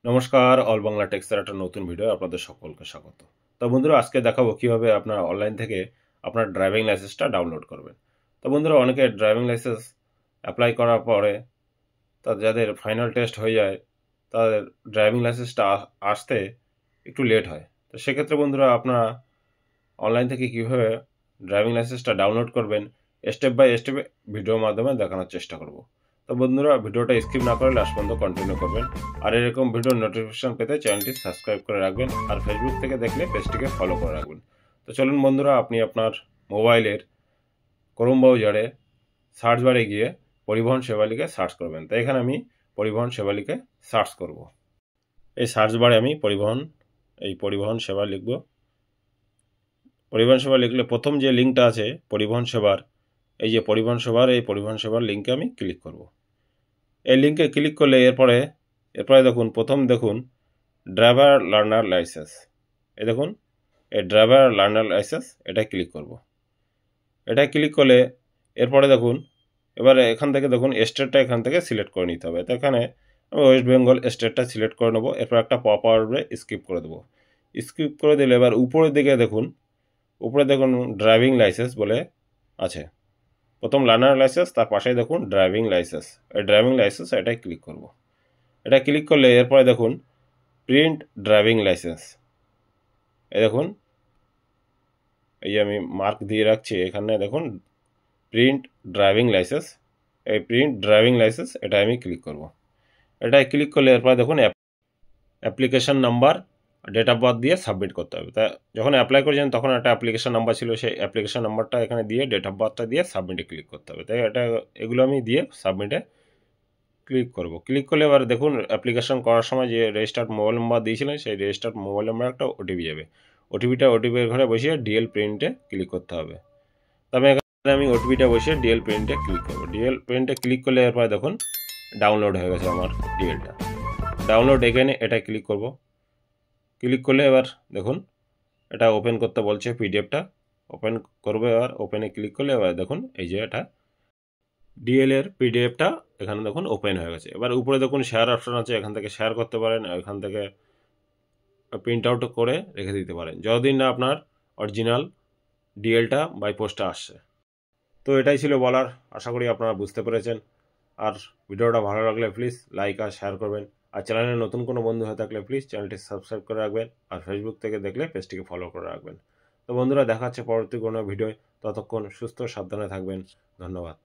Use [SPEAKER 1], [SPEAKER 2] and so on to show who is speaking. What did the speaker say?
[SPEAKER 1] নমস্কার, অল বাংলা টেক্সের একটা নতুন ভিডিও আপনাদের সকলকে স্বাগত। তো বন্ধুরা, আজকে দেখাবো কিভাবে আপনারা অনলাইন থেকে আপনার ড্রাইভিং লাইসেন্সটা ডাউনলোড করবেন। তো বন্ধুরা, অনেকে ড্রাইভিং লাইসেন্স অ্যাপ্লাই করার পরে যাদের ফাইনাল টেস্ট হয়ে যায় তাদের ড্রাইভিং লাইসেন্সটা আসতে একটু লেট হয়। তো সেক্ষেত্রে বন্ধুরা, আপনারা অনলাইন থেকে কিভাবে ড্রাইভিং লাইসেন্সটা ডাউনলোড করবেন স্টেপ বাই স্টেপ ভিডিওর মাধ্যমে দেখানোর চেষ্টা করব। তো বন্ধুরা, ভিডিওটা স্কিপ না করে লাস্ট পর্যন্ত কন্টিনিউ করবেন। আর এরকম ভিডিওর নোটিফিকেশন পেতে চ্যানেলটি সাবস্ক্রাইব করে রাখবেন। আর ফেসবুক থেকে দেখলে পেজটিকে ফলো করে রাখবেন। তো চলুন বন্ধুরা, আপনি আপনার মোবাইলের ক্রোম ব্রাউজারে সার্চ বারে গিয়ে পরিবহন সেবা লিখে সার্চ করবেন। তো এখানে আমি পরিবহন সেবা লিখে সার্চ করব। এই সার্চ বারে আমি পরিবহন সেবা লিখব। পরিবহন সেবা লিখলে প্রথম যে লিঙ্কটা আছে পরিবহন সেবার, এই যে পরিবহন সেবার লিঙ্কে আমি ক্লিক করব। এই লিঙ্কে ক্লিক করলে এরপরে দেখুন ড্রাইভার লার্নার লাইসেন্স। এই দেখুন, এই ড্রাইভার লার্নার লাইসেন্স এটাই ক্লিক করব। এটাই ক্লিক করলে এরপরে দেখুন, এবারে এখান থেকে দেখুন স্টেটটা এখান থেকে সিলেক্ট করে নিতে হবে। তো এখানে আমি ওয়েস্ট বেঙ্গল স্টেটটা সিলেক্ট করে নেবো। এরপর একটা পপ আসবে, স্কিপ করে দেবো। স্কিপ করে দিলে এবার উপরের দিকে দেখুন ড্রাইভিং লাইসেন্স বলে আছে। প্রথম লার্নার লাইসেন্স, তার পাশে দেখুন ড্রাইভিং লাইসেন্স। এই ড্রাইভিং লাইসেন্স এটাই ক্লিক করব। এটা ক্লিক করলে এরপরে দেখুন প্রিন্ট ড্রাইভিং লাইসেন্স। এই দেখুন, এই যে আমি মার্ক দিয়ে রাখছি এখানে দেখুন প্রিন্ট ড্রাইভিং লাইসেন্স। এই প্রিন্ট ড্রাইভিং লাইসেন্স এটা আমি ক্লিক করব। এটাই ক্লিক করলে এরপরে দেখুন application number, date of birth দিয়ে সাবমিট করতে হবে। তা যখন অ্যাপ্লাই করেছেন তখন একটা অ্যাপ্লিকেশন নাম্বার ছিল, সেই অ্যাপ্লিকেশন নাম্বারটা এখানে দিয়ে ডেট অফ বার্থটা দিয়ে সাবমিটে ক্লিক করতে হবে। তাই এগুলো আমি দিয়ে সাবমিটে ক্লিক করব। ক্লিক করলে এবার দেখুন অ্যাপ্লিকেশন করার সময় যে রেজিস্টার্ড মোবাইল নাম্বার দিয়েছিলেন সেই রেজিস্টার্ড মোবাইল নাম্বার একটা ওটিপি যাবে। ওটিপির ঘরে বসিয়ে ডিএল প্রিন্টে ক্লিক করতে হবে। তবে এখানে আমি ওটিপিটা বসিয়ে ডিএল প্রিন্টে ক্লিক করব। ডিএল প্রিন্টে ক্লিক করলে এরপরে দেখুন ডাউনলোড হয়ে গেছে আমার ডিএলটা। ডাউনলোড এখানে এটা ক্লিক করব। ক্লিক করলে এবার দেখুন এটা ওপেন করতে বলছে, পিডিএফটা ওপেন করবে। এবার ওপেনে ক্লিক করলে এবার দেখুন এই যে এটা ডিএল এর পিডিএফটা এখানে দেখুন ওপেন হয়ে গেছে। এবার উপরে দেখুন শেয়ার অপশন আছে, এখান থেকে শেয়ার করতে পারেন, এখান থেকে প্রিন্ট আউট করে রেখে দিতে পারেন যতদিন না আপনার অরিজিনাল ডিএলটা বাই পোস্টে আসছে। তো এটাই ছিল বলার, আশা করি আপনারা বুঝতে পেরেছেন। আর ভিডিওটা ভালো লাগলে প্লিজ লাইক আর শেয়ার করবেন। আর চ্যানেলে নতুন কোনো বন্ধু হয়ে থাকলে প্লিজ চ্যানেলটি সাবস্ক্রাইব করে রাখবেন। আর ফেসবুক থেকে দেখলে পেজটিকে ফলো করে রাখবেন। তো বন্ধুরা, দেখা হচ্ছে পরবর্তী কোনো ভিডিও। ততক্ষণ সুস্থ সাবধানে থাকবেন। ধন্যবাদ।